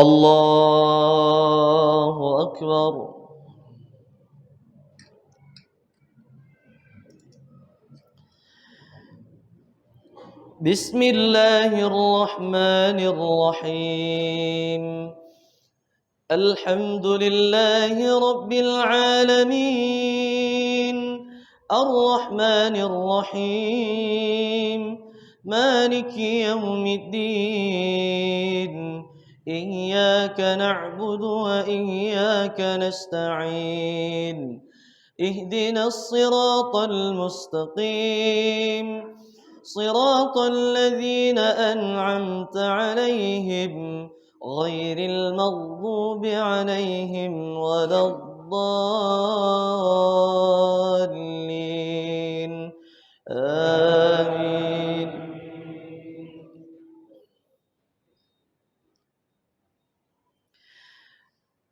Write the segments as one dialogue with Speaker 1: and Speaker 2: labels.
Speaker 1: الله أكبر. بسم الله الرحمن الرحيم. الحمد لله رب العالمين، الرحمن الرحيم، مالك يوم الدين. إياك نعبد وإياك نستعين. اهدنا الصراط المستقيم، صراط الذين أنعمت عليهم غير المغضوب عليهم ولا الضالين. آمين.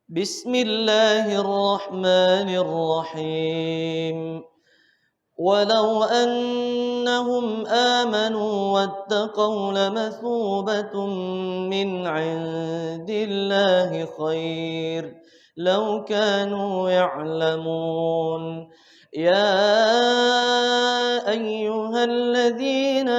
Speaker 1: بسم الله الرحمن الرحيم. ولو أنهم آمنوا واتقوا لمثوبة من عند الله خير لو كانوا يعلمون. يا أيها الذين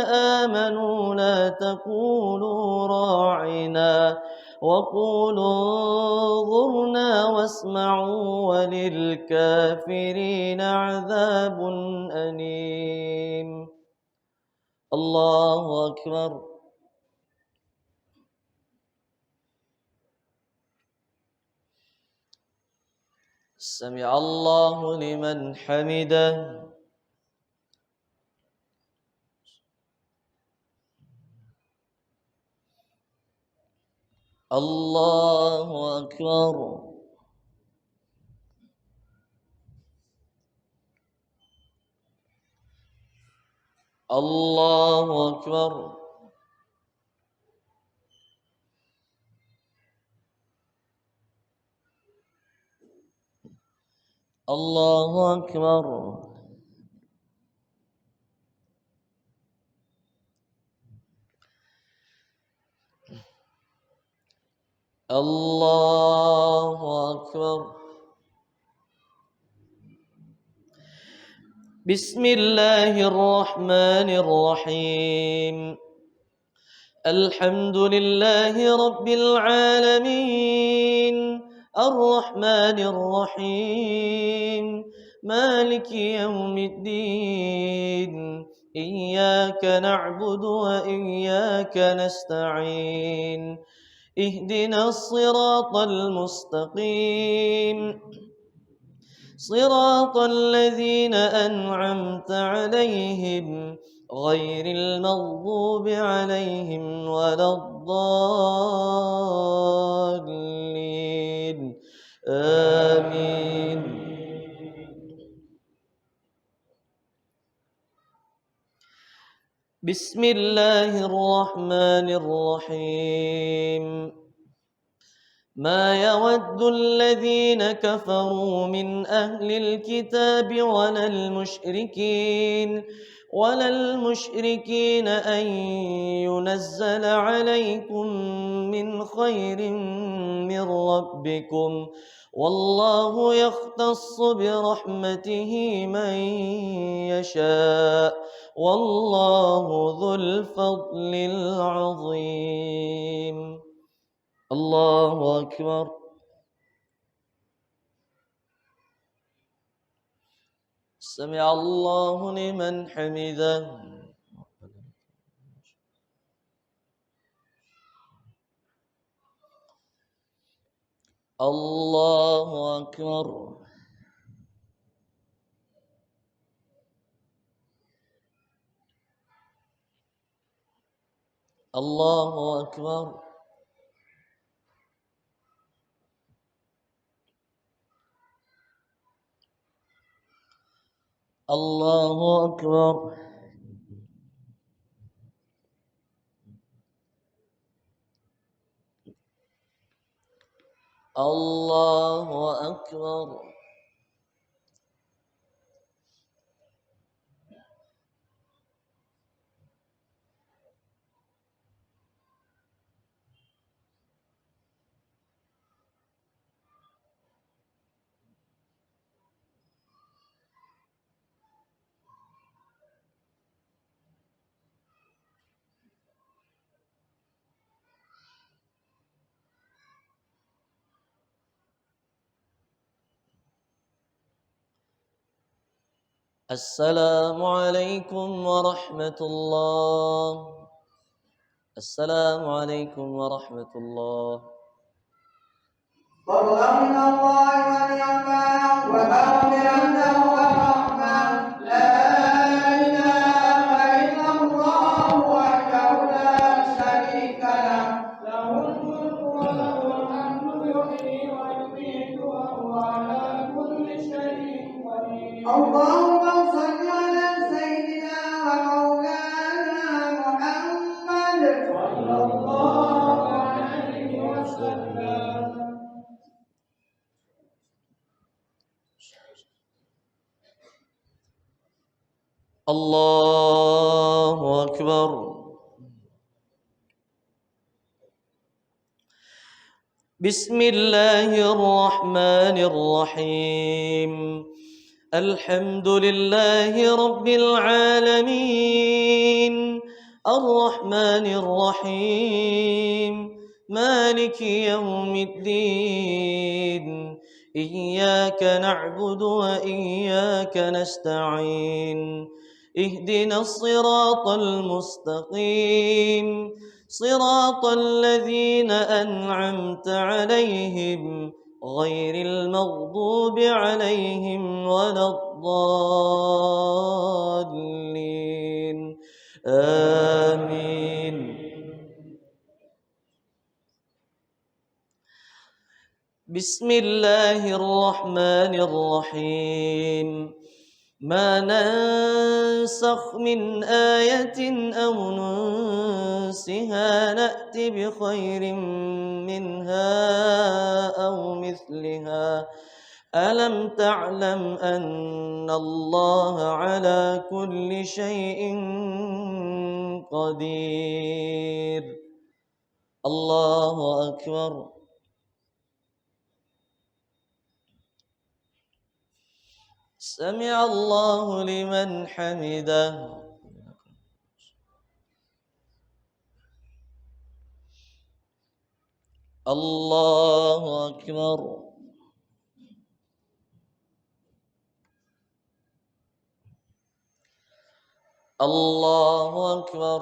Speaker 1: آمنوا لا تقولوا راعنا وقولوا انظرنا واسمعوا وللكافرين عذاب أليم. الله أكبر. سمع الله لمن حمده. الله أكبر. الله أكبر. الله أكبر. الله أكبر. بسم الله الرحمن الرحيم. الحمد لله رب العالمين، الرحمن الرحيم، مالك يوم الدين. إياك نعبد وإياك نستعين. اهدنا الصراط المستقيم، صراط الذين أنعمت عليهم غير المغضوب عليهم ولا الضالين. آمين. بسم الله الرحمن الرحيم. ما يود الذين كفروا من أهل الكتاب ولا المشركين أن ينزل عليكم من خير من ربكم، والله يختص برحمته من يشاء، والله ذو الفضل العظيم. الله أكبر. سمع الله لمن حمده. الله أكبر. الله أكبر. الله أكبر. الله أكبر. السلام عليكم ورحمة الله. السلام عليكم ورحمة الله.
Speaker 2: فضلا من الله ونعما ومغفرة ورحمة. لا إله إلا الله وحده لا شريك له، له الملك وله الحمد يحيي ويميت وهو على كل شيء قدير. اللهم صل على سيدنا ومولانا محمد صلى الله عليه وسلم.
Speaker 1: الله أكبر. بسم الله الرحمن الرحيم. الحمد لله رب العالمين، الرحمن الرحيم، مالك يوم الدين. إياك نعبد وإياك نستعين. اهدنا الصراط المستقيم، صراط الذين أنعمت عليهم غير المغضوب عليهم ولا الضالين. آمين. بسم الله الرحمن الرحيم. ما ننسخ من آية أو ننسها نأت بخير منها أو مثلها. ألم تعلم أن الله على كل شيء قدير. الله أكبر. سمع الله لمن حمده. الله أكبر. الله أكبر.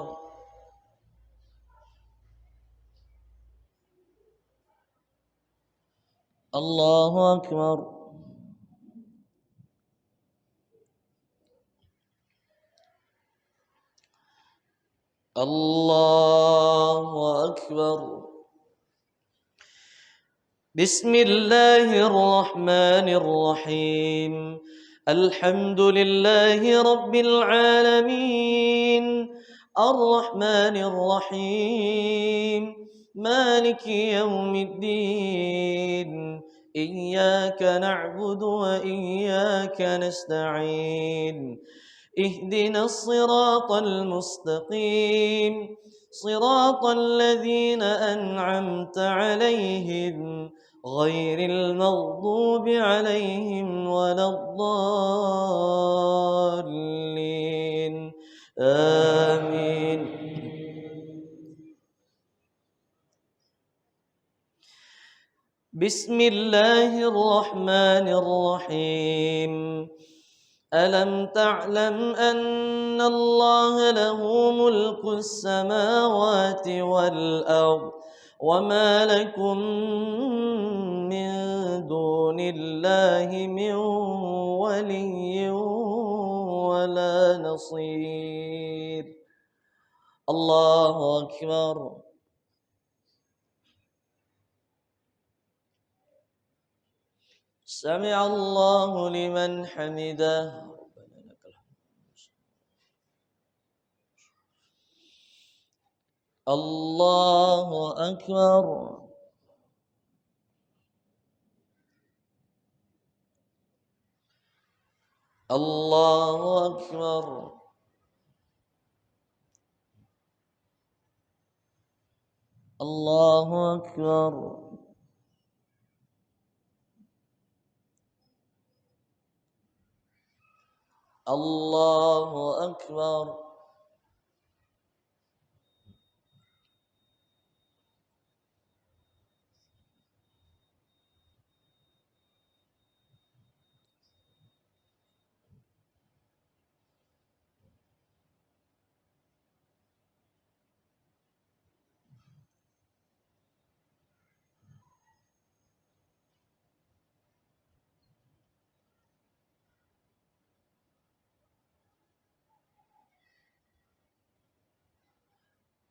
Speaker 1: الله أكبر. الله أكبر. بسم الله الرحمن الرحيم. الحمد لله رب العالمين، الرحمن الرحيم، مالك يوم الدين. إياك نعبد وإياك نستعين. اهدنا الصراط المستقيم، صراط الذين أنعمت عليهم غير المغضوب عليهم ولا الضالين. آمين. بسم الله الرحمن الرحيم. ألم تعلم أن الله له ملك السماوات والأرض وما لكم من دون الله من ولي ولا نصير. الله أكبر. سمع الله لمن حمده. الله أكبر. الله أكبر. الله أكبر. الله أكبر.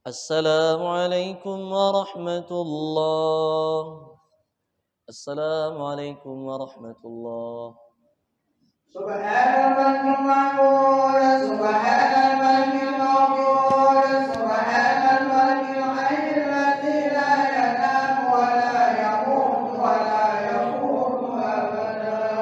Speaker 1: السلام عليكم ورحمة الله. السلام عليكم ورحمة الله.
Speaker 2: سبحان الملك المعبود سبحان الملك الموجود سبحان الملك الحي الذي لا ينام ولا يموت ولا يموت أبدا.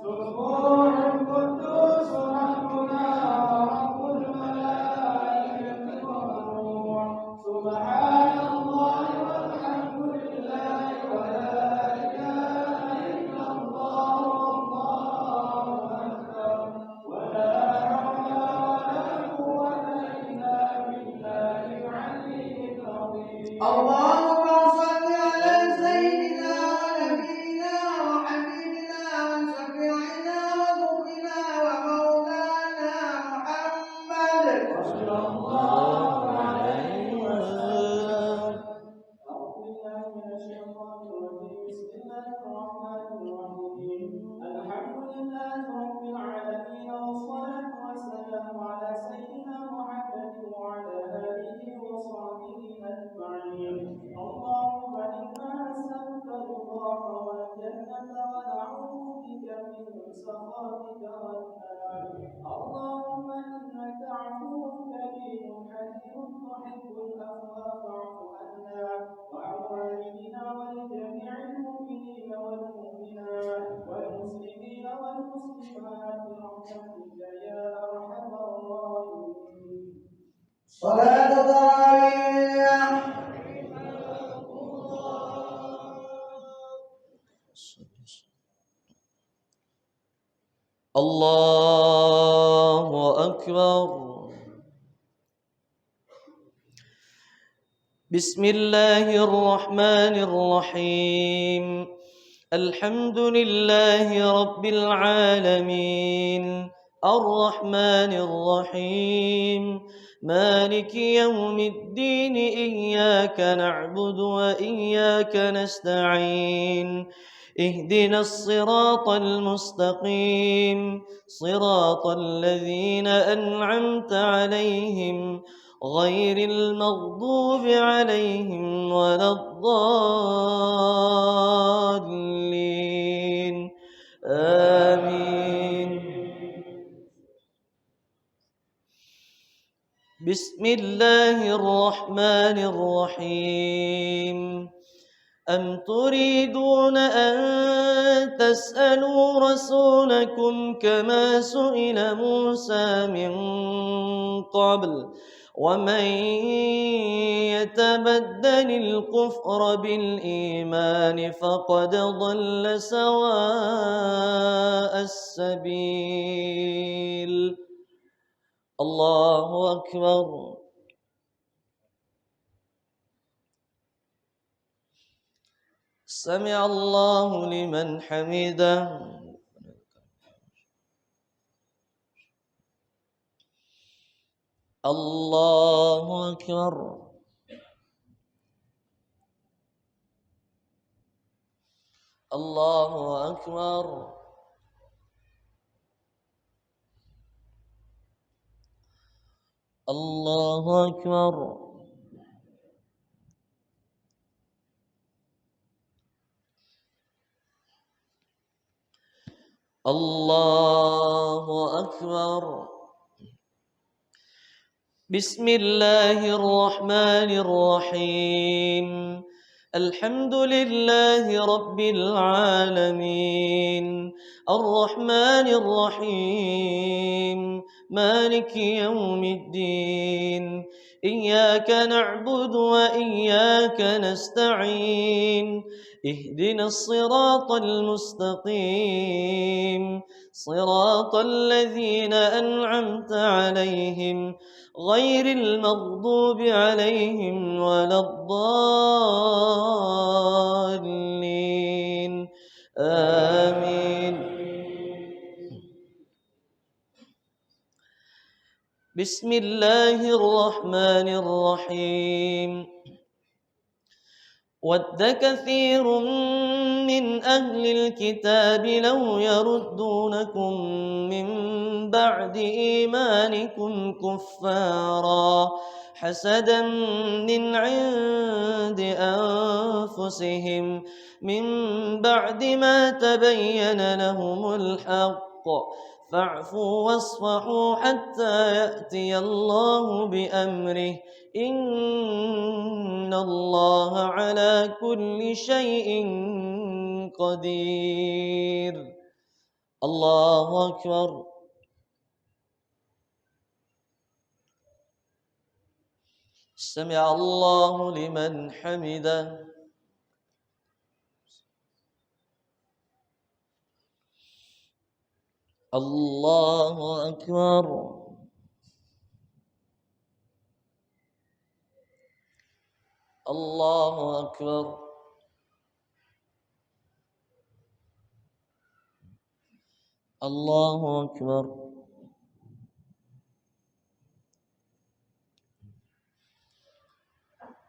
Speaker 2: سبحان القدوس ربنا ورب الملائكة والروح. سبحان الله والحمد لله ولا إله إلا الله والله أكبر ولا حول ولا قوة إلا بالله العلي العظيم. اللهم صل على سيدنا ونبينا وحبيبنا وشفيعنا وذكرنا ومولانا محمد صلى الله عليه وسلم. أعوذ بالله من الشيطان الرجيم. بسم الله الرحمن الرحيم. الحمد لله رب العالمين والصلاة والسلام على سيدنا محمد وعلى آله وصحبه أجمعين. اللهم إنا نسألك رضاك والجنة ونعوذ بك من سخطك والنار. اللهم إنك عفو كريم حليم تحب العفو فاعف عنا وعن والدنا ولجميع المؤمنين والمؤمنات والمسلمين والمسلمات برحمتك يا أرحم الراحمين. صلاة الضالين.
Speaker 1: الله أكبر. بسم الله الرحمن الرحيم. الحمد لله رب العالمين الرحمن الرحيم مالك يوم الدين إياك نعبد وإياك نستعين اهدنا الصراط المستقيم صراط الذين أنعمت عليهم غير المغضوب عليهم ولا الضالين آمين. بسم الله الرحمن الرحيم. أم تريدون أن تسألوا رسولكم كما سئل موسى من قبل ومن يتبدل الكفر بالإيمان فقد ضل سواء السبيل. الله أكبر. سمع الله لمن حمده. الله أكبر. الله أكبر. الله أكبر. الله أكبر. بسم الله الرحمن الرحيم. الحمد لله رب العالمين الرحمن الرحيم مالك يوم الدين إياك نعبد وإياك نستعين اهدنا الصراط المستقيم صراط الذين أنعمت عليهم غير المغضوب عليهم ولا الضالين آمين. بسم الله الرحمن الرحيم. ود كثير من أهل الكتاب لو يردونكم من بعد إيمانكم كفارا حسدا من عند أنفسهم من بعد ما تبين لهم الحق فاعفوا واصفحوا حتى يأتي الله بأمره إن الله على كل شيء قدير. الله أكبر. سمع الله لمن حمده. الله أكبر. الله أكبر. الله أكبر.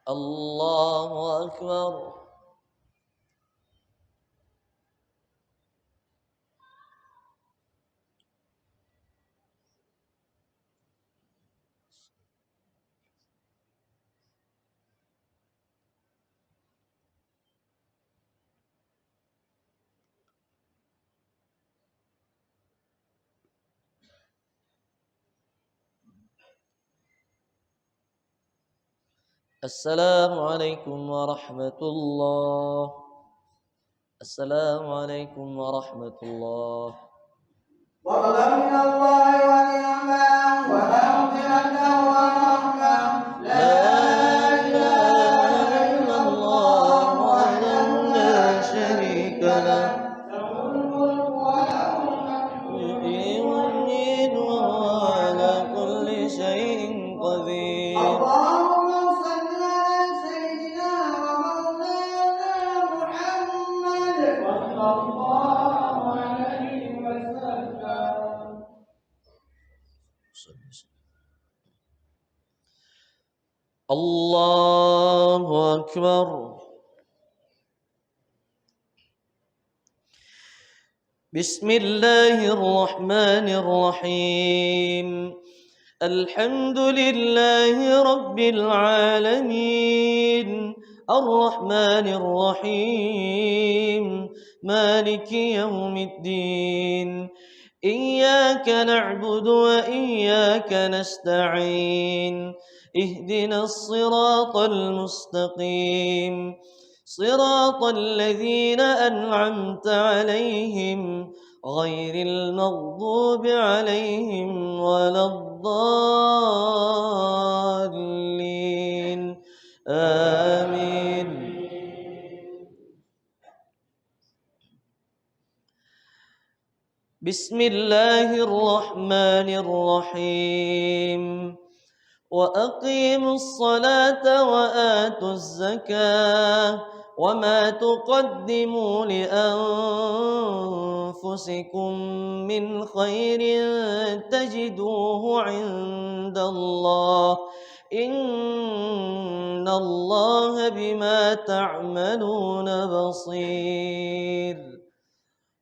Speaker 1: الله أكبر. السلام عليكم ورحمة الله. السلام عليكم ورحمة الله.
Speaker 2: فضلا من الله ونعما ومغفرة ورحمة. لا إله إلا الله وحده لا شريك له له الملك وله الحمد
Speaker 1: يحيي ويميت وهو على كل شيء قدير.
Speaker 2: اللهم صل على سيدنا ومولانا محمد صلى الله عليه وسلم.
Speaker 1: الله أكبر. بسم الله الرحمن الرحيم. الحمد لله رب العالمين الرحمن الرحيم مالك يوم الدين إياك نعبد وإياك نستعين اهدنا الصراط المستقيم صراط الذين أنعمت عليهم غير المغضوب عليهم ولا الضالين آمين. بسم الله الرحمن الرحيم. وأقيموا الصلاة وآتوا الزكاة وما تقدموا لأنفسكم من خير تجدوه عند الله إن الله بما تعملون بصير.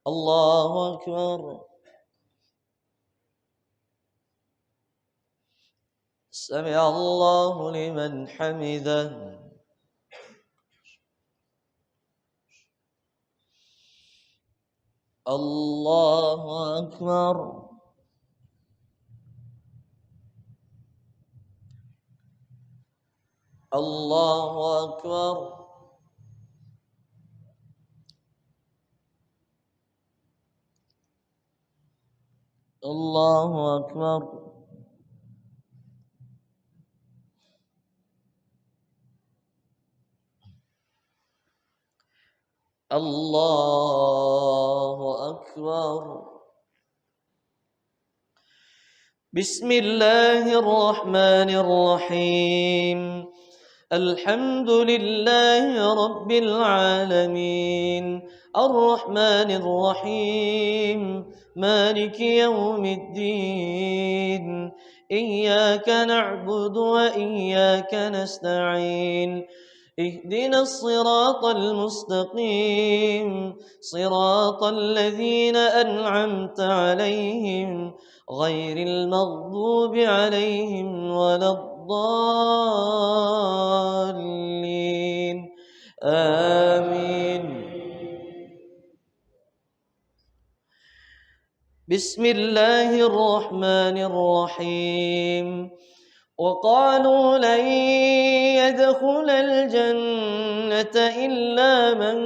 Speaker 1: الله أكبر. سمع الله لمن حمده. الله أكبر. الله أكبر. الله أكبر. الله أكبر. بسم الله الرحمن الرحيم. الحمد لله رب العالمين الرحمن الرحيم مالك يوم الدين إياك نعبد وإياك نستعين اهدنا الصراط المستقيم صراط الذين أنعمت عليهم غير المغضوب عليهم ولا الضالين الضالين آمين. بسم الله الرحمن الرحيم. وقالوا لن يدخل الجنة إلا من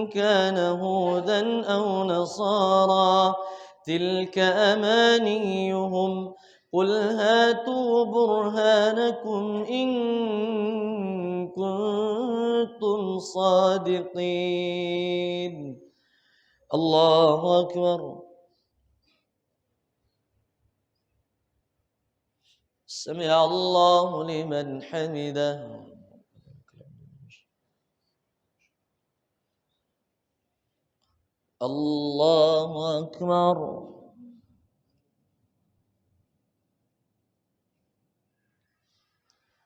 Speaker 1: كان هودا أو نصارى تلك أمانيهم قل هاتوا برهانكم إن كنتم صادقين. الله أكبر. سمع الله لمن حمده. الله أكبر.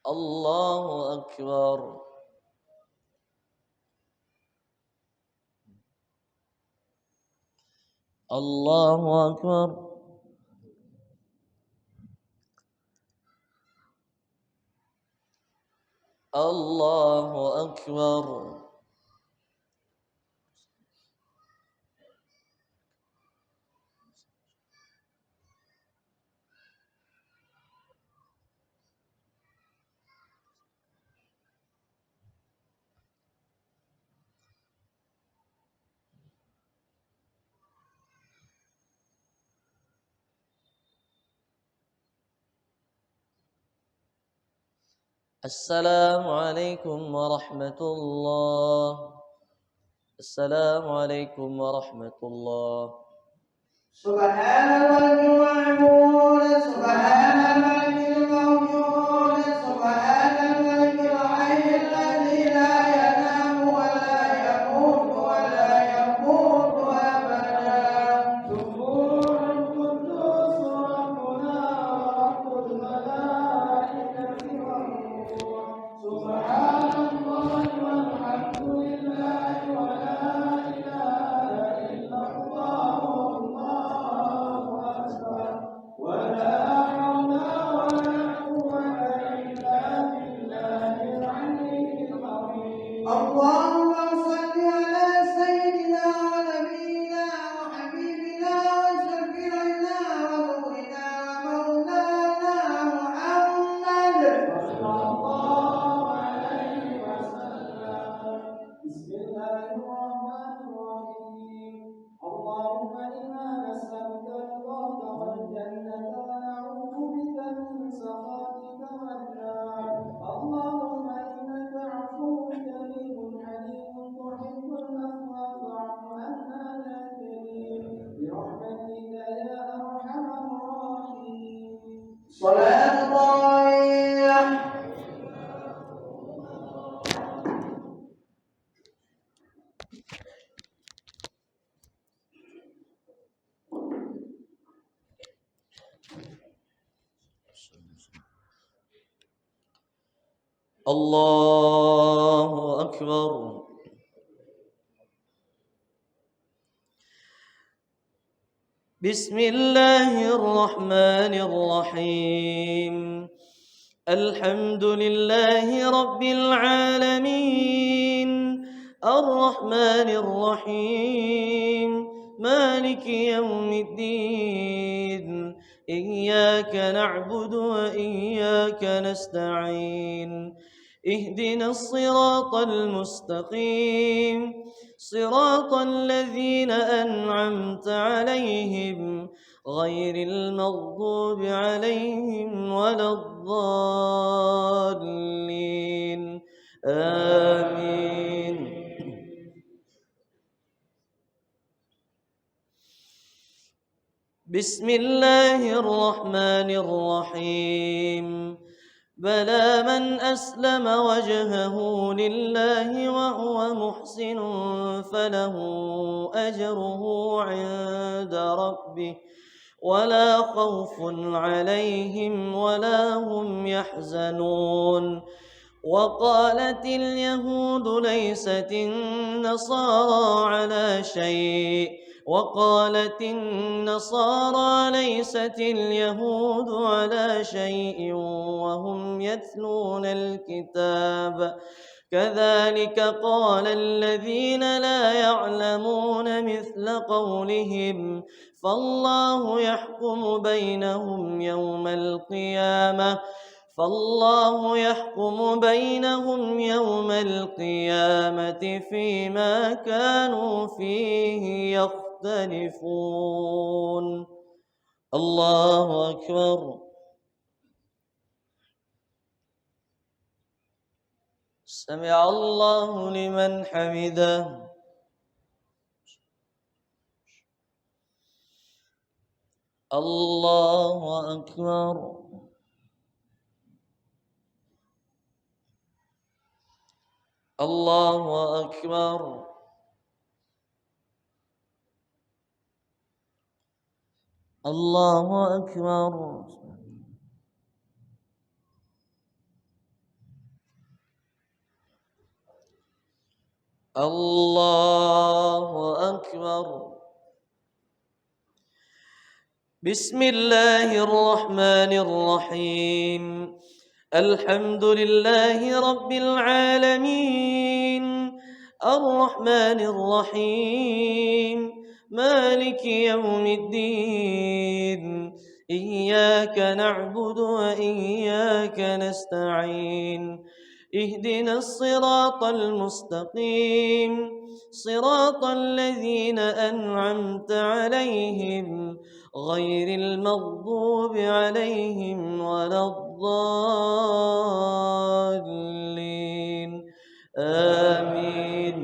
Speaker 1: الله أكبر. الله أكبر. الله أكبر. السلام عليكم ورحمة الله. السلام عليكم ورحمة الله.
Speaker 2: سبحان الملك المعمول سبحان الملك الموجود سبحان الملك الحي الذي لا ينام ولا يموت ولا يموت أبدا. سبوح القدوس ربنا رب الملائكة والروح سبحان الله والحمد لله ولا إله إلا الله والله أكبر ولا حول ولا قوة إلا بالله العلي العظيم. اللهم صل على سيدنا ونبينا وحبيبنا وشفيعنا ونورنا ومولانا محمد صلى الله عليه وسلم. بسم الله الرحمن الرحيم. اللهم إنا نسألك رضاك والجنة ونعوذ بك من سخطك والنار. اللهم إنك عفو كريم حليم تحب العفو فاعف عنا يا كريم برحمتك يا أرحم الراحمين. صلاة طائعة.
Speaker 1: الله أكبر. بسم الله الرحمن الرحيم. الحمد لله رب العالمين الرحمن الرحيم مالك يوم الدين إياك نعبد وإياك نستعين اهدنا الصراط المستقيم صراط الذين أنعمت عليهم غير المغضوب عليهم ولا الضالين آمين. بسم الله الرحمن الرحيم. بلى من أسلم وجهه لله وهو محسن فله أجره عند ربه ولا خوف عليهم ولا هم يحزنون. وقالت اليهود ليست النصارى على شيء وقالت النصارى ليست اليهود على شيء وهم يتلون الكتاب كذلك قال الذين لا يعلمون مثل قولهم فالله يحكم بينهم يوم القيامة فيما كانوا فيه يختلفون. الله أكبر. سمع الله لمن حمده. الله أكبر. الله أكبر. الله أكبر. الله أكبر. بسم الله الرحمن الرحيم. الحمد لله رب العالمين الرحمن الرحيم مالك يوم الدين إياك نعبد وإياك نستعين اهدنا الصراط المستقيم صراط الذين أنعمت عليهم غير المغضوب عليهم ولا الضالين آمين.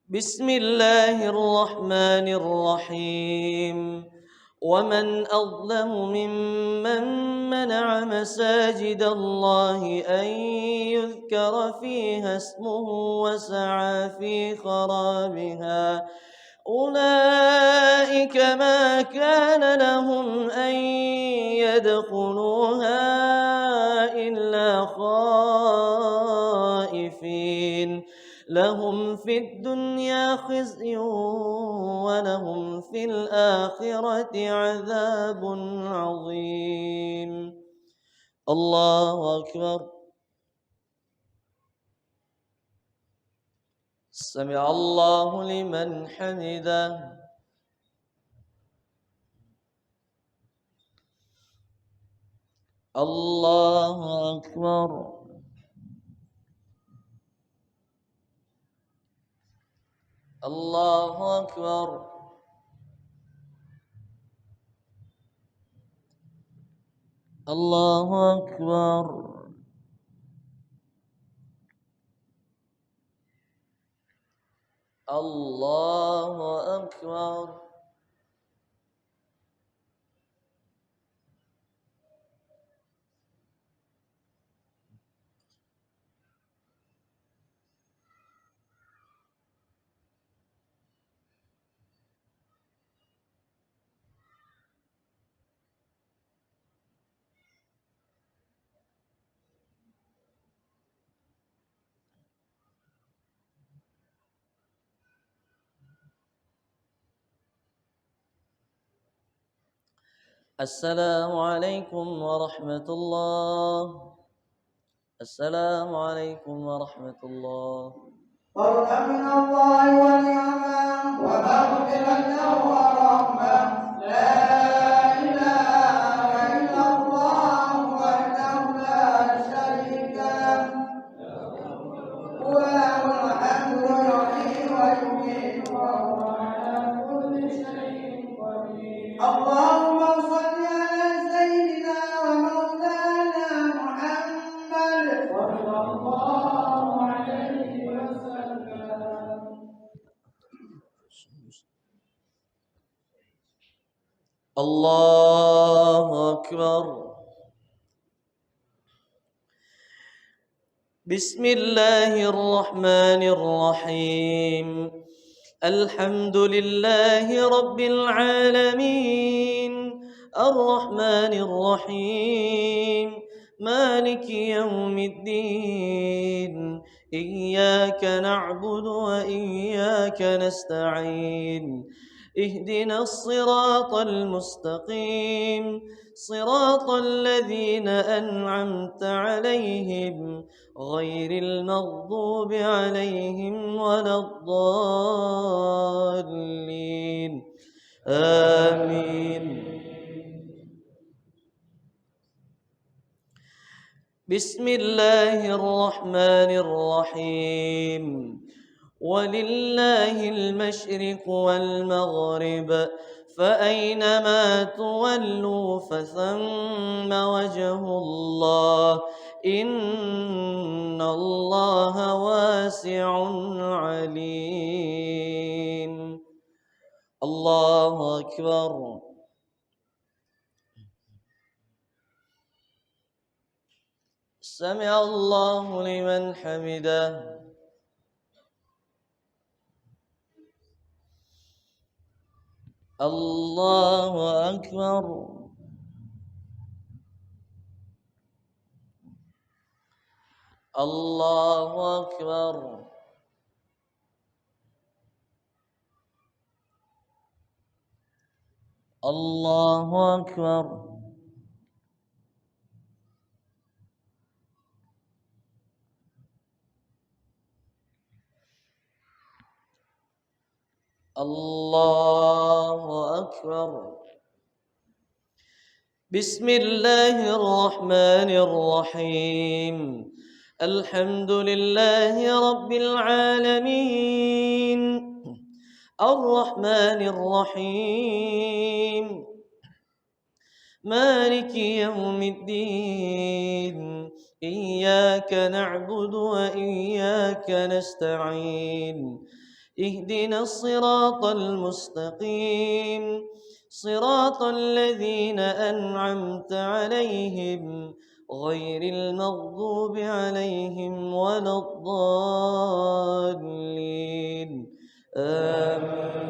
Speaker 1: بسم الله الرحمن الرحيم. ومن أظلم ممن منع مساجد الله أن يذكر فيها اسمه وسعى في خرابها أولئك ما كان لهم أن يدخلوها إلا خائفين لهم في الدنيا خزي ولهم في الآخرة عذاب عظيم. الله أكبر. سمع الله لمن حمده. الله أكبر. الله أكبر. الله أكبر. الله أكبر. السلام عليكم ورحمة الله. السلام عليكم ورحمة الله.
Speaker 2: فضلا من الله ونعما ومغفرة ورحمة. لا إله إلا الله وحده لا شريك له وله الحمد يحيي ويميت وهو على كل شيء قدير. اللهم صل على سيدنا ومولانا محمد صلى الله عليه وسلم.
Speaker 1: الله أكبر. بسم الله الرحمن الرحيم. الحمد لله رب العالمين الرحمن الرحيم مالك يوم الدين إياك نعبد وإياك نستعين اهدنا الصراط المستقيم صراط الذين أنعمت عليهم غير المغضوب عليهم ولا الضالين آمين. بسم الله الرحمن الرحيم ولله المشرق والمغرب فأينما تولوا فثم وجه الله إن الله واسع عليم. الله أكبر. سمع الله لمن حمده. الله أكبر. الله أكبر. الله أكبر. الله أكبر. بسم الله الرحمن الرحيم الحمد لله رب العالمين الرحمن الرحيم مالك يوم الدين إياك نعبد وإياك نستعين اهدنا الصراط المستقيم صراط الذين أنعمت عليهم غير المغضوب عليهم ولا الضالين آمين.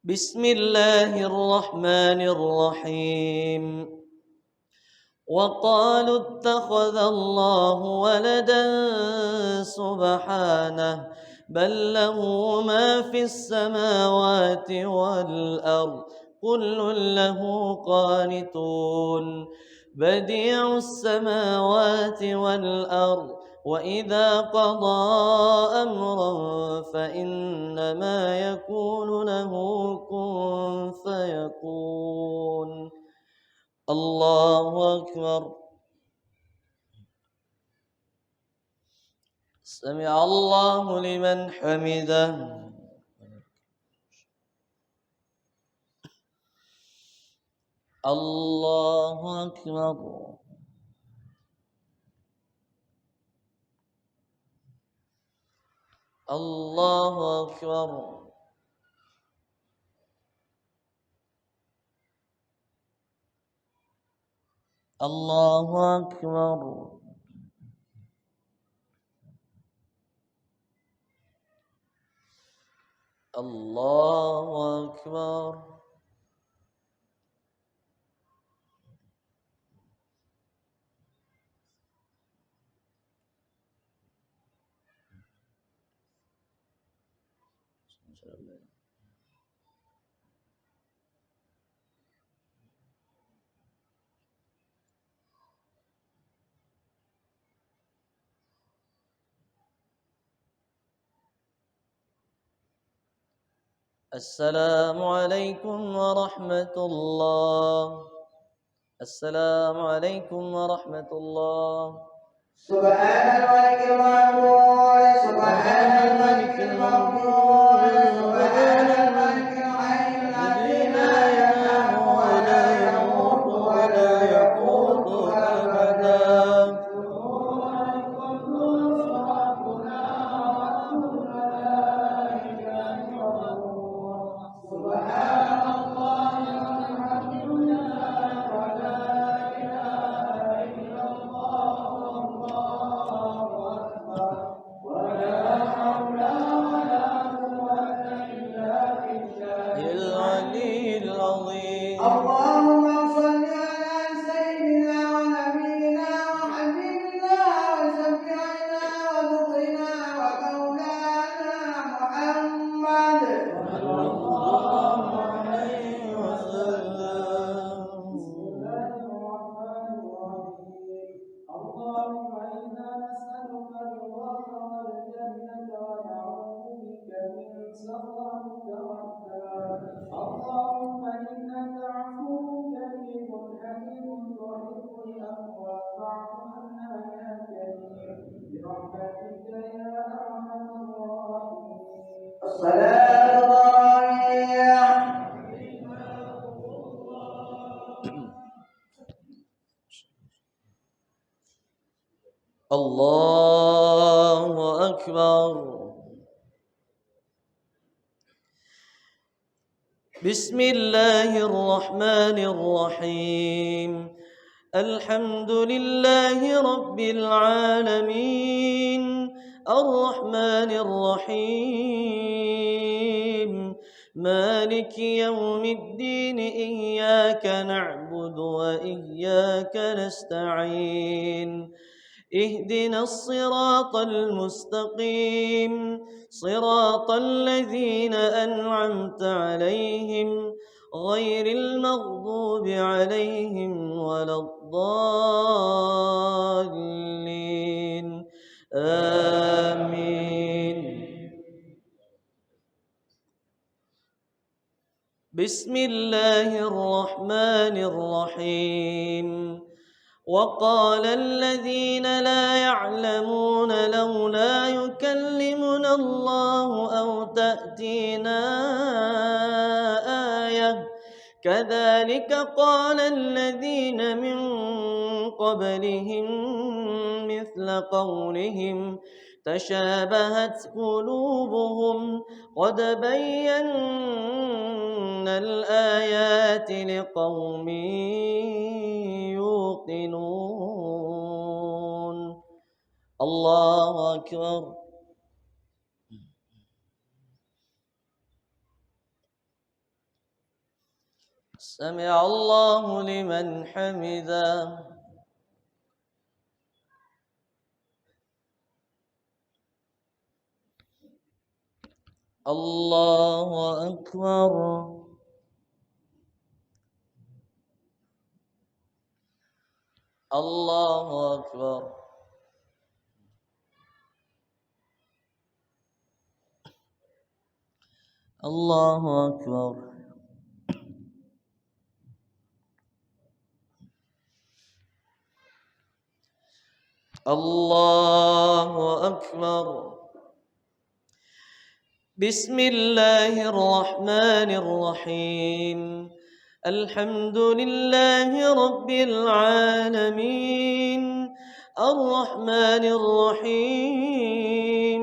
Speaker 1: بسم الله الرحمن الرحيم وقالوا اتخذ الله ولدا سبحانه بل له ما في السماوات والأرض كل له قانتون بديع السماوات والأرض وإذا قضى أمرا فإنما يقول له كن فيكون. الله أكبر. سمع الله لمن حمده. الله أكبر. الله أكبر. الله أكبر. الله أكبر. السلام عليكم ورحمة الله. السلام عليكم ورحمة الله.
Speaker 2: سبحان الملك المعبود سبحان الملك المغفور سبحان الملك الحي الذي لا ينام ولا يموت ولا يقوت أبدا. الصلاة الراوية.
Speaker 1: الله أكبر. بسم الله الرحمن الرحيم. الحمد لله رب العالمين الرحمن الرحيم مالك يوم الدين إياك نعبد وإياك نستعين اهدنا الصراط المستقيم صراط الذين أنعمت عليهم غير المغضوب عليهم ولا الضالين آمين. بسم الله الرحمن الرحيم. وقال الذين لا يعلمون لولا يكلمنا الله أو تأتينا آية كذلك قال الذين من قبلهم مثل قولهم تشابهت قلوبهم قد بينا الآيات لقوم يوقنون. الله أكبر. سمع الله لمن حمده. الله أكبر. الله أكبر. الله أكبر. الله أكبر. بسم الله الرحمن الرحيم. الحمد لله رب العالمين الرحمن الرحيم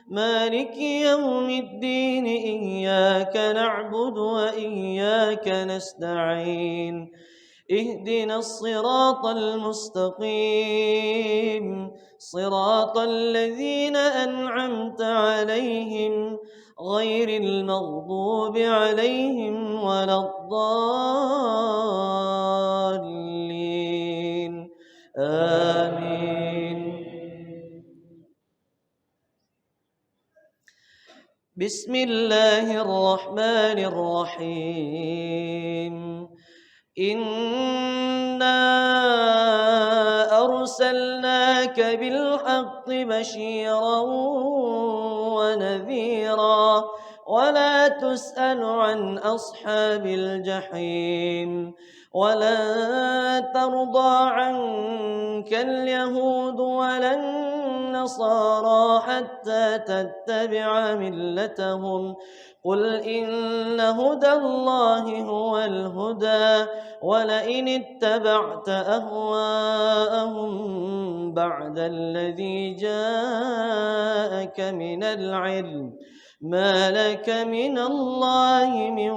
Speaker 1: مالك يوم الدين إياك نعبد وإياك نستعين اهدنا الصراط المستقيم صراط الذين أنعمت عليهم غير المغضوب عليهم ولا الضالين آمين. بسم الله الرحمن الرحيم. إنا أرسلناك بالحق بشيرا ونذيرا ولا تسأل عن أصحاب الجحيم ولن ترضى عنك اليهود ولا النصارى حتى تتبع ملتهم قل إن هدى الله هو الهدى ولئن اتبعت أهواءهم بعد الذي جاءك من العلم ما لك من الله من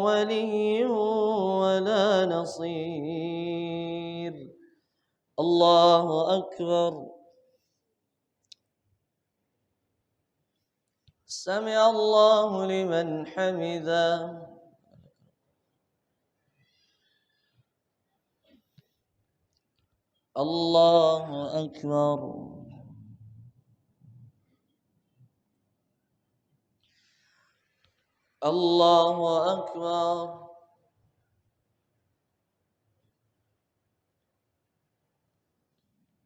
Speaker 1: ولي ولا نصير. الله أكبر. سمع الله لمن حمده. الله أكبر. الله أكبر.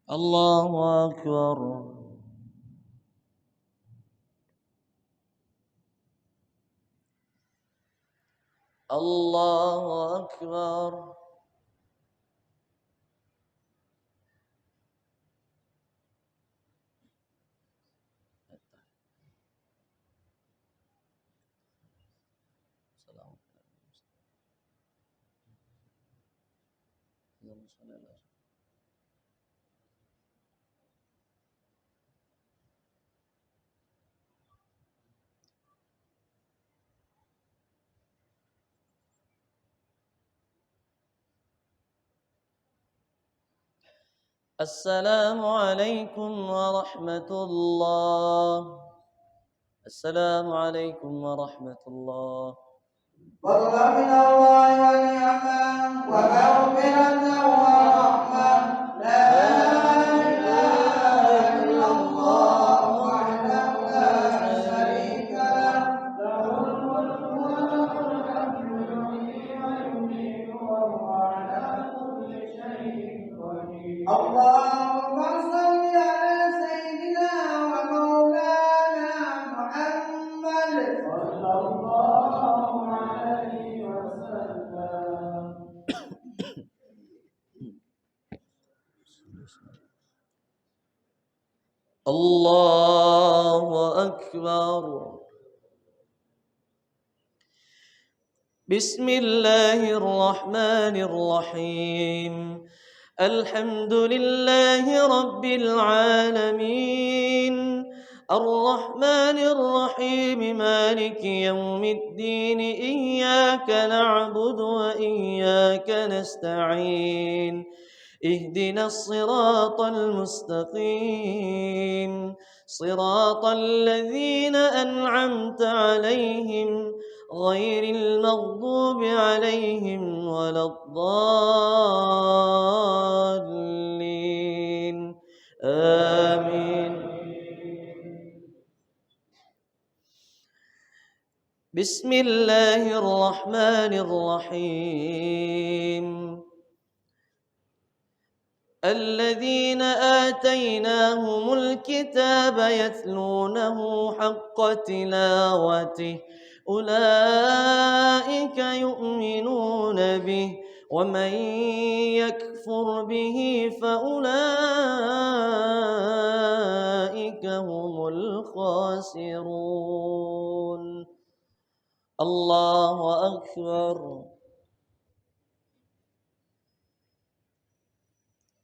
Speaker 1: الله أكبر. الله أكبر. السلام عليكم ورحمة الله. السلام عليكم ورحمة الله.
Speaker 2: فضلا من الله ونعمة ومغفرة ورحمة. لا إله إلا الله وحده لا شريك له، له الملك وله الحمد يحيي ويميت وهو على كل شيء قدير. اللهم صل على سيدنا ومولانا محمد صلى الله عليه وسلم.
Speaker 1: الله أكبر. بسم الله الرحمن الرحيم. الحمد لله رب العالمين، الرحمن الرحيم، مالك يوم الدين، إياك نعبد وإياك نستعين، اهدنا الصراط المستقيم، صراط الذين أنعمت عليهم غير المغضوب عليهم ولا الضالين. آمين. بسم الله الرحمن الرحيم. الذين آتيناهم الكتاب يتلونه حق تلاوته أولئك يؤمنون به، ومن يكفر به فأولئك هم الخاسرون. الله أكبر.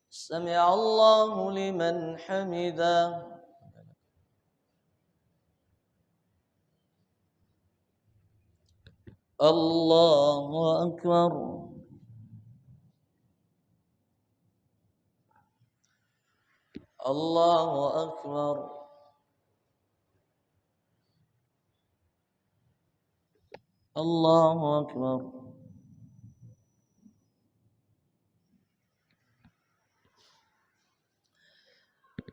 Speaker 1: سمع الله لمن حمده. الله أكبر. الله أكبر. الله أكبر.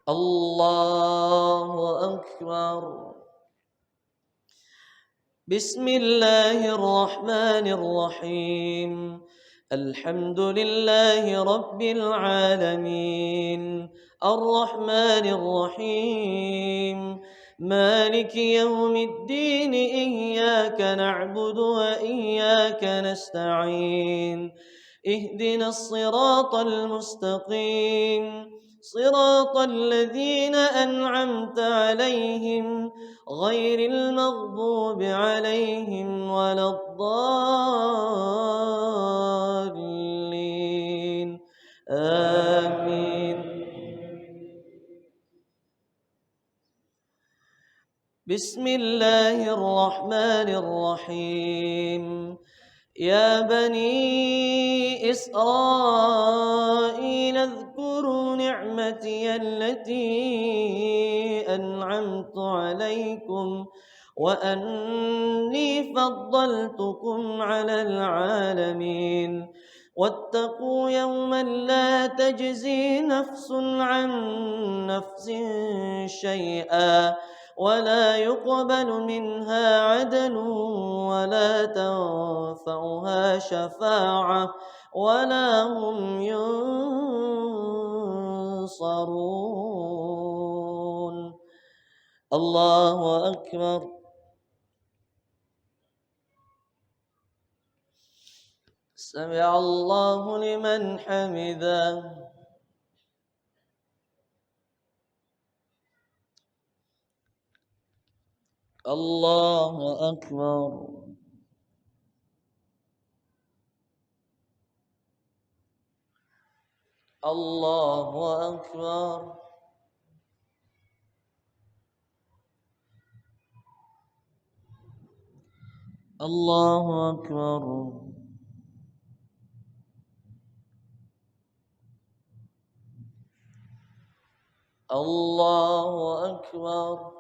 Speaker 1: الله أكبر. بسم الله الرحمن الرحيم. الحمد لله رب العالمين، الرحمن الرحيم، مالك يوم الدين، إياك نعبد وإياك نستعين، اهدنا الصراط المستقيم، صراط الذين أنعمت عليهم غير المغضوب عليهم ولا الضالين. آمين. بسم الله الرحمن الرحيم. يا بني إسرائيل اذكروا نعمتي التي أنعمت عليكم وأني فضلتكم على العالمين. واتقوا يوما لا تجزي نفس عن نفس شيئا ولا يقبل منها عدل ولا تنفعها شفاعة ولا هم ينصرون. الله أكبر. سمع الله لمن حمده. الله أكبر. الله أكبر. الله أكبر. الله أكبر.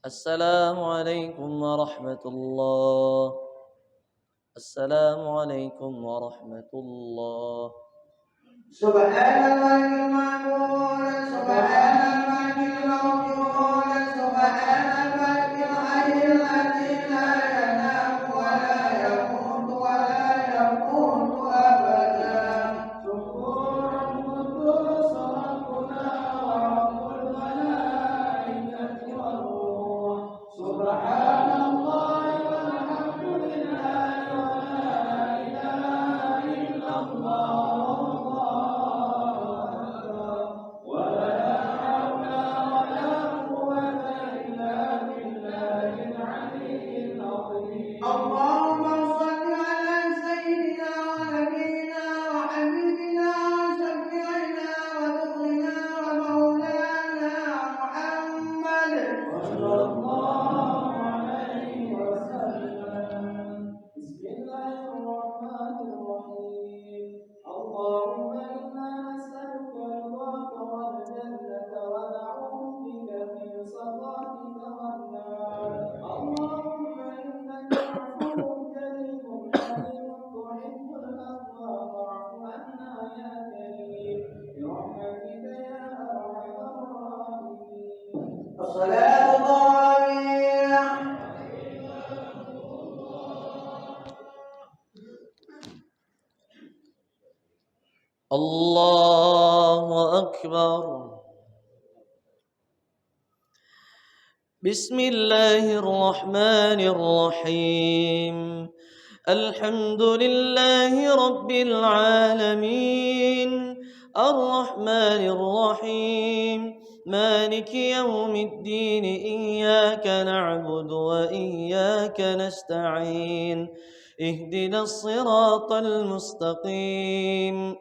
Speaker 1: السلام عليكم ورحمة الله. السلام عليكم ورحمة الله.
Speaker 2: سبحان الملك المعبود سبحان الملك الموجود سبحان الملك الحي الذي لا ينام ولا يموت ولا يموت أبدا. سبحان القدوس ربنا ورب الملائكة والروح. سبحان الله والحمد لله ولا إله إلا الله. اللهم صل على سيدنا ونبينا وحبيبنا وشفيعنا ودخلنا ومولانا محمد صلى الله عليه وسلم. بسم الله الرحمن الرحيم. اللهم إنا نسألك رضاك والجنة ونعوذ بك من سخطك والنار. اللهم إنك عفو كريم حليم تحب العفو فاعف عنا يا كريم برحمتك يا أرحم الراحمين. الصلاة ضاوية.
Speaker 1: الله أكبر. بسم الله الرحمن الرحيم. الحمد لله رب العالمين الرحمن الرحيم مالك يوم الدين إياك نعبد وإياك نستعين اهدنا الصراط المستقيم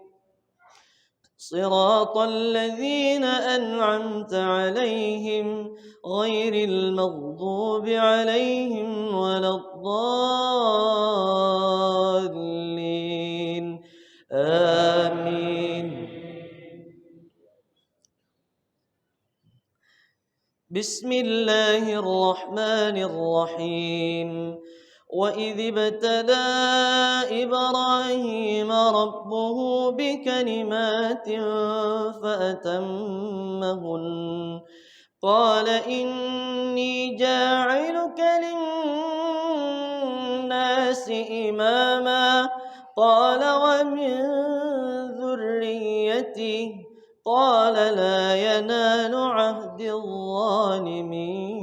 Speaker 1: صراط الذين أنعمت عليهم غير المغضوب عليهم ولا الضالين آمين. بسم الله الرحمن الرحيم. وإذ ابتلى إبراهيم ربه بكلمات فأتمهن قال إني جاعلك للناس إماما قال ومن ذريتي قال لا ينال عهد الظالمين.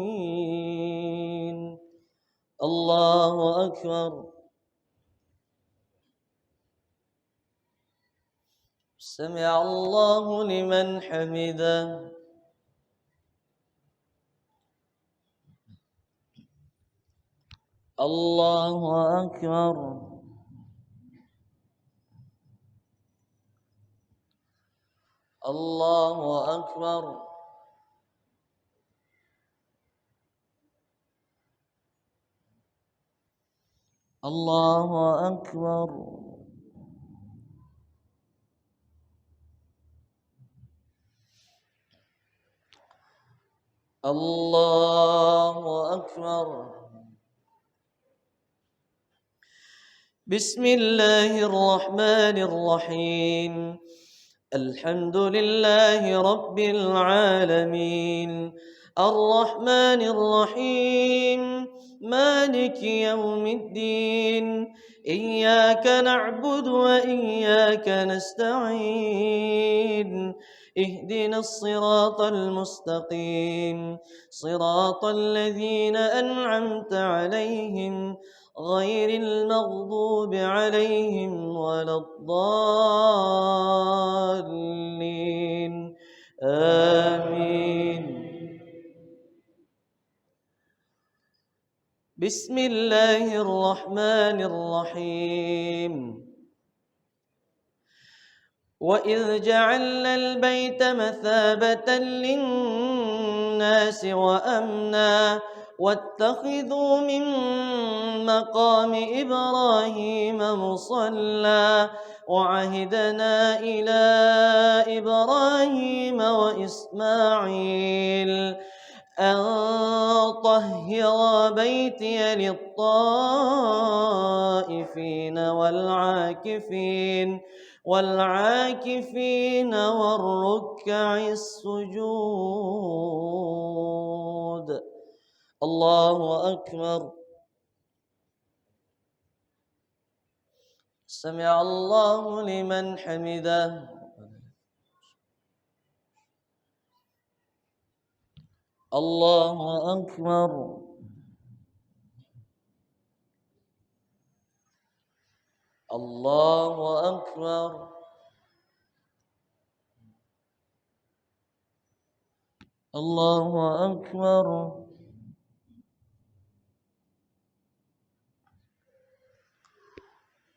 Speaker 1: الله أكبر. سمع الله لمن حمده. الله أكبر. الله أكبر. الله أكبر. الله أكبر. بسم الله الرحمن الرحيم. الحمد لله رب العالمين الرحمن الرحيم مالك يوم الدين إياك نعبد وإياك نستعين اهدنا الصراط المستقيم صراط الذين أنعمت عليهم غير المغضوب عليهم ولا الضالين آمين. بسم الله الرحمن الرحيم وإذ جعلنا البيت مثابة للناس وأمنا واتخذوا من مقام إبراهيم مصلى وعهدنا إلى إبراهيم وإسماعيل أن طهر بيتي للطائفين والعاكفين والركع السجود. الله أكبر. سمع الله لمن حمده. الله أكبر. الله أكبر. الله أكبر.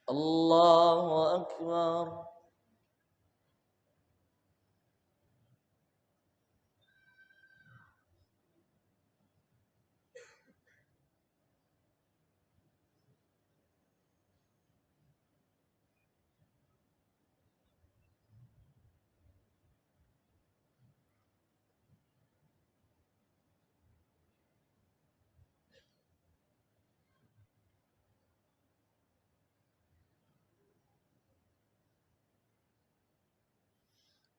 Speaker 1: الله أكبر.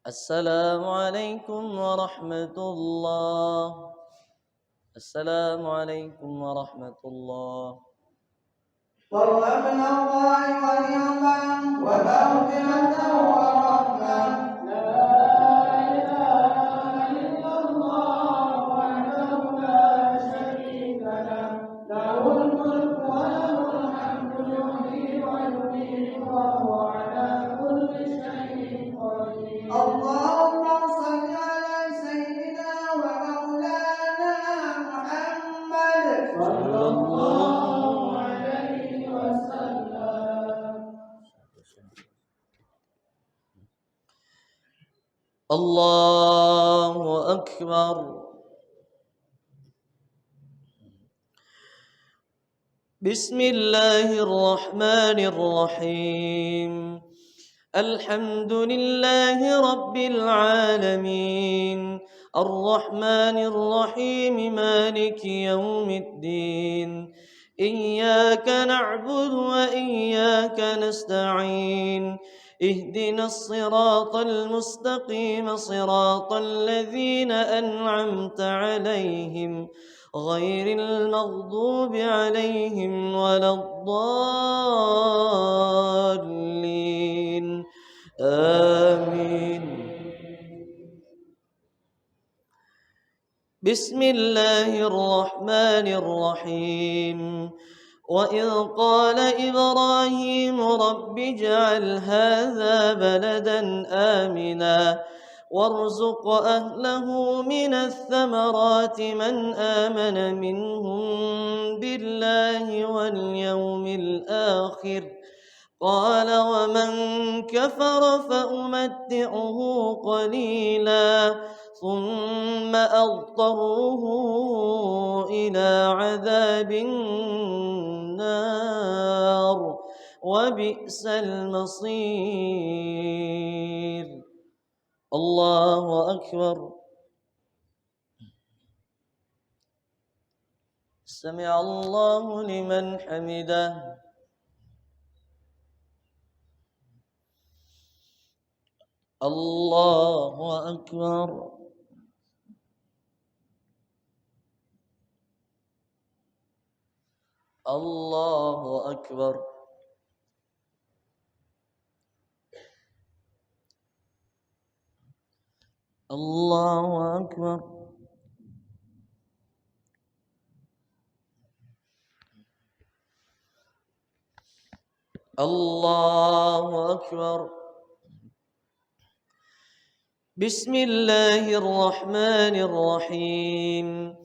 Speaker 1: السلام عليكم ورحمة الله. السلام عليكم ورحمة الله.
Speaker 2: قرب من الله ونعما ومغفرة ورحمة. لا إله إلا الله وحده لا شريك له له الملك وله الحمد يحيي ويميت وهو على كل شيء قدير. اللهم صل على سيدنا ومولانا محمد صلى الله عليه وسلم.
Speaker 1: الله أكبر. بسم الله الرحمن الرحيم الحمد لله رب العالمين الرحمن الرحيم مالك يوم الدين إياك نعبد وإياك نستعين اهدنا الصراط المستقيم صراط الذين أنعمت عليهم غير المغضوب عليهم ولا الضالين آمين. بسم الله الرحمن الرحيم وإذ قال إبراهيم رب اجعل هذا بلدا آمنا وارزق أهله من الثمرات من آمن منهم بالله واليوم الآخر قال ومن كفر فأمتعه قليلا ثم أضطره إلى عذاب النار وبئس المصير. الله أكبر. سمع الله لمن حمده. الله أكبر. الله أكبر. الله أكبر. الله أكبر. بسم الله الرحمن الرحيم.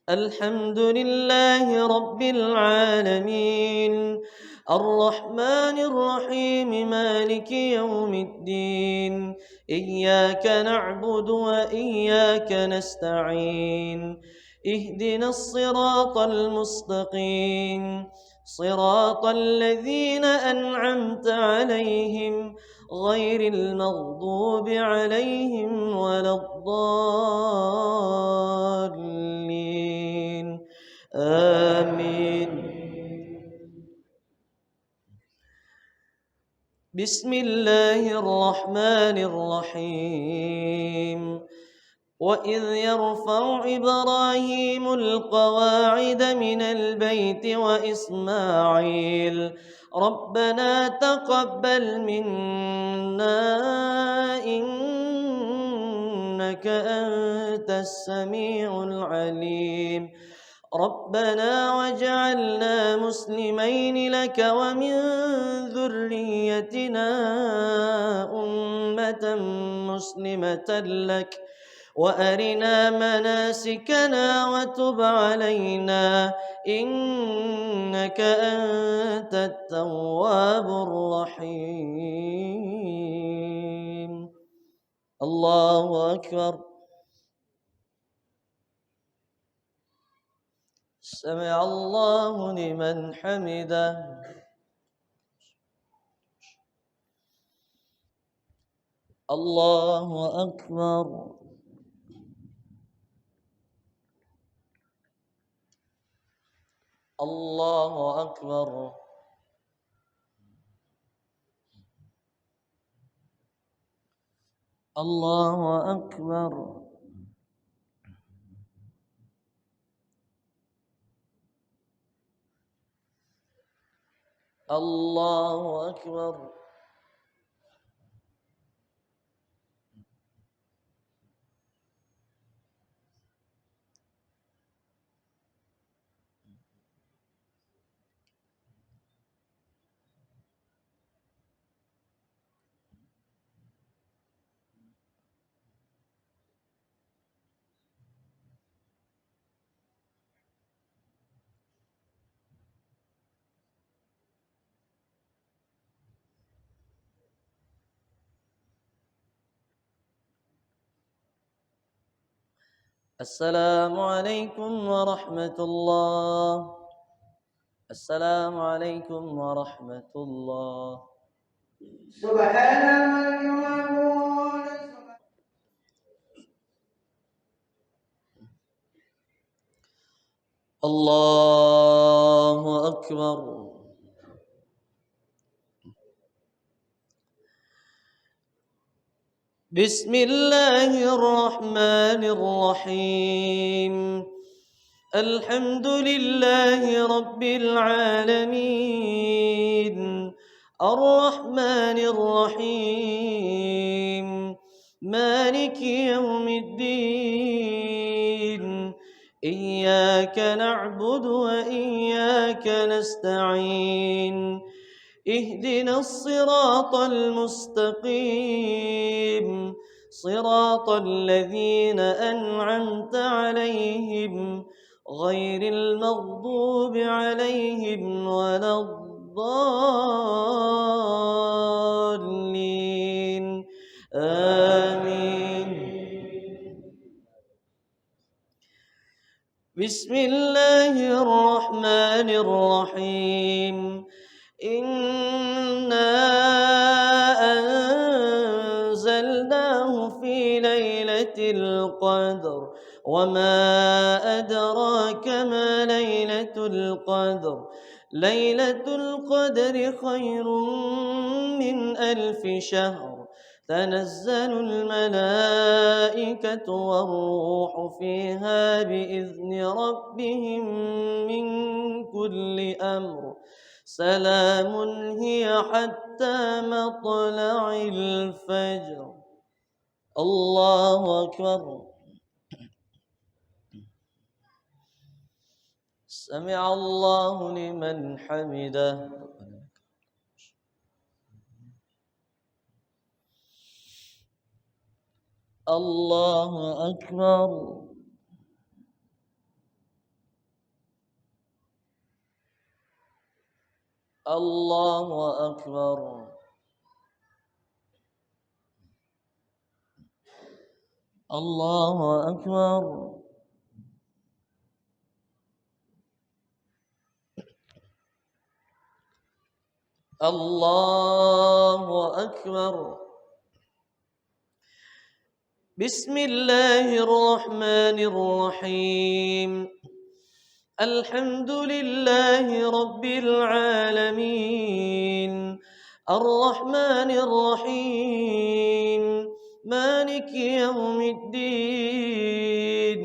Speaker 1: الحمد لله رب العالمين، الرحمن الرحيم، مالك يوم الدين. إياك نعبد وإياك نستعين. اهدنا الصراط المستقيم، صراط الذين أنعمت عليهم غير المغضوب عليهم ولا الضالين. آمين. بسم الله الرحمن الرحيم. وإذ يرفع إبراهيم القواعد من البيت وإسماعيل ربنا تقبل منا إنك أنت السميع العليم. ربنا واجعلنا مسلمين لك ومن ذريتنا أمة مسلمة لك وأرنا مناسكنا وتب علينا إنك أنت التواب الرحيم. الله أكبر. سمع الله لمن حمده. الله أكبر. الله أكبر. الله أكبر. الله أكبر. السلام عليكم ورحمة الله. السلام عليكم ورحمة الله.
Speaker 2: سبحان الملك والملك.
Speaker 1: الله أكبر. بسم الله الرحمن الرحيم. الحمد لله رب العالمين، الرحمن الرحيم، مالك يوم الدين. إياك نعبد وإياك نستعين. اهدنا الصراط المستقيم، صراط الذين أنعمت عليهم غير المغضوب عليهم ولا الضالين. آمين. بسم الله الرحمن الرحيم. إنا أنزلناه في ليلة القدر وما أدراك ما ليلة القدر. ليلة القدر خير من 1000 شهر تنزل الملائكة والروح فيها بإذن ربهم من كل أمر سلام هي حتى مطلع الفجر. الله أكبر. سمع الله لمن حمده. الله أكبر. الله أكبر. الله أكبر. الله أكبر. بسم الله الرحمن الرحيم. الحمد لله رب العالمين الرحمن الرحيم مالك يوم الدين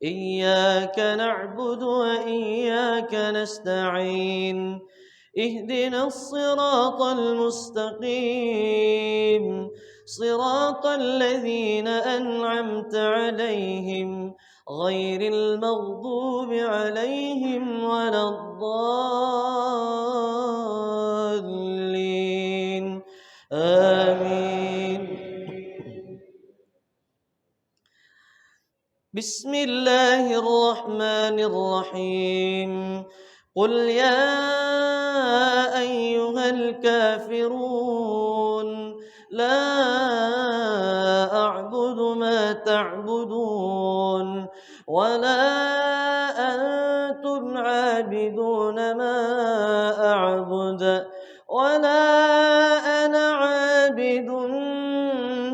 Speaker 1: إياك نعبد وإياك نستعين اهدنا الصراط المستقيم صراط الذين أنعمت عليهم غير المغضوب عليهم ولا الضالين آمين. بسم الله الرحمن الرحيم. قل يا أيها الكافرون لا أعبد ما تعبدون ولا أنتم عابدون ما أعبد ولا أنا عابد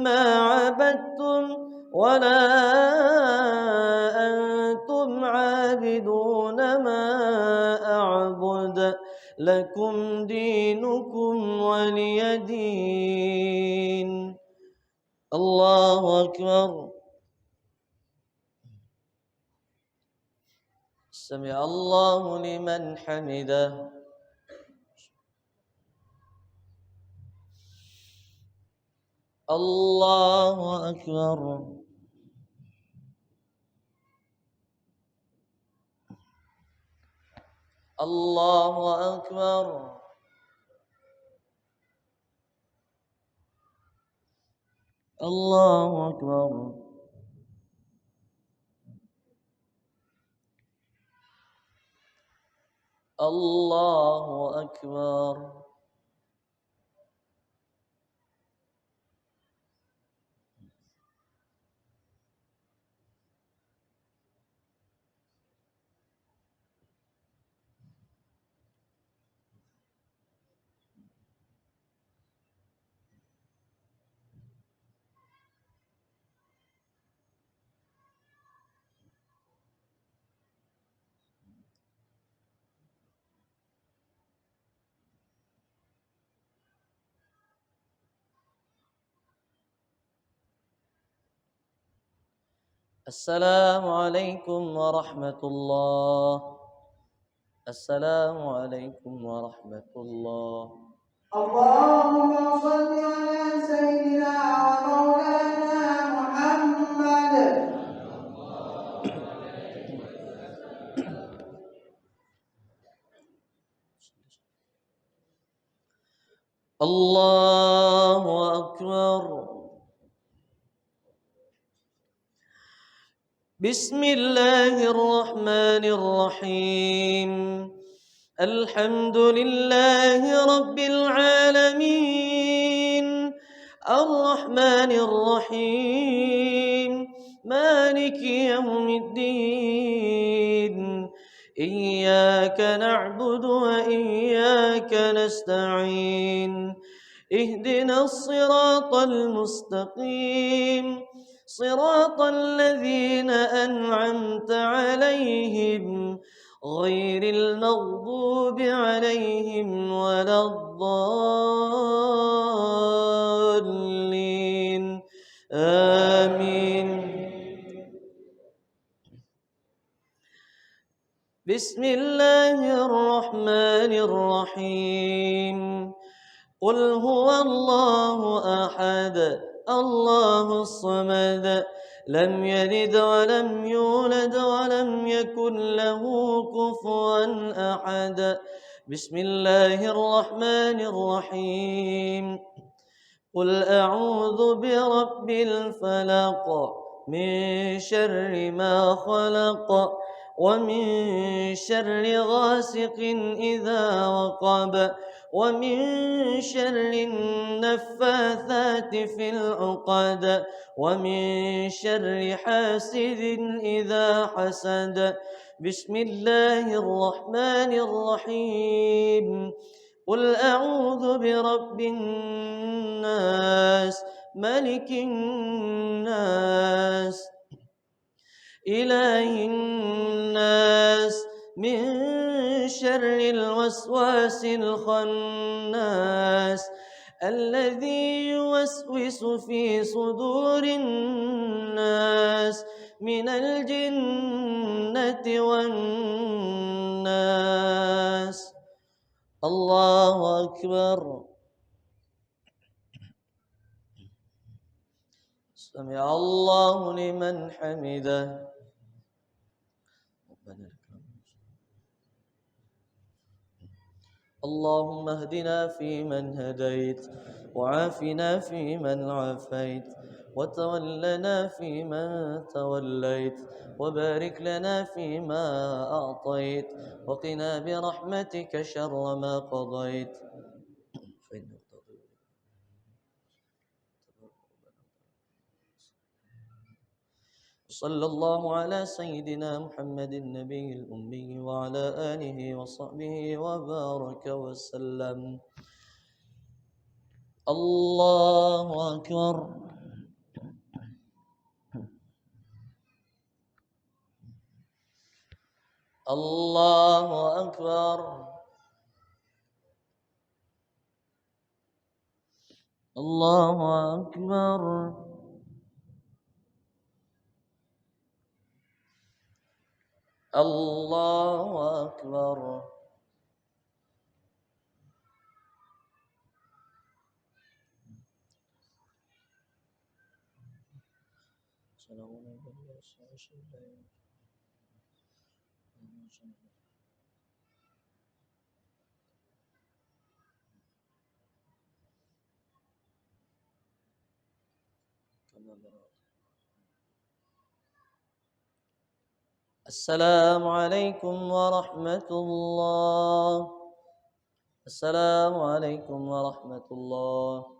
Speaker 1: ما عبدتم ولا أنتم عابدون ما أعبد لكم دينكم ولي دين. الله أكبر. سمع الله لمن حمده. الله أكبر. الله أكبر. الله أكبر. الله أكبر. السلام عليكم ورحمة الله. السلام عليكم ورحمة الله.
Speaker 2: اللهم صل على سيدنا ومولانا محمد.
Speaker 1: الله أكبر. بسم الله الرحمن الرحيم. الحمد لله رب العالمين الرحمن الرحيم مالك يوم الدين إياك نعبد وإياك نستعين اهدنا الصراط المستقيم صراط الذين أنعمت عليهم غير المغضوب عليهم ولا الضالين آمين. بسم الله الرحمن الرحيم. قل هو الله أحد الله الصمد لم يلد ولم يولد ولم يكن له كفوا أحد. بسم الله الرحمن الرحيم. قل أعوذ برب الفلق من شر ما خلق ومن شر غاسق إذا وقب ومن شر النفاثات في العقد ومن شر حاسد إذا حسد. بسم الله الرحمن الرحيم. قل أعوذ برب الناس ملك الناس إله الناس من شر الوسواس الخناس الذي يوسوس في صدور الناس من الجنة والناس. الله أكبر. سمع الله لمن حمده. اللهم اهدنا فيمن هديت وعافنا فيمن عافيت وتولنا فيمن توليت وبارك لنا فيما أعطيت وقنا برحمتك شر ما قضيت. صلى الله على سيدنا محمد النبي الأمي وعلى آله وصحبه وبارك وسلم. الله أكبر. الله أكبر. الله أكبر. الله أكبر. السلام عليكم ورحمة الله. السلام عليكم ورحمة الله.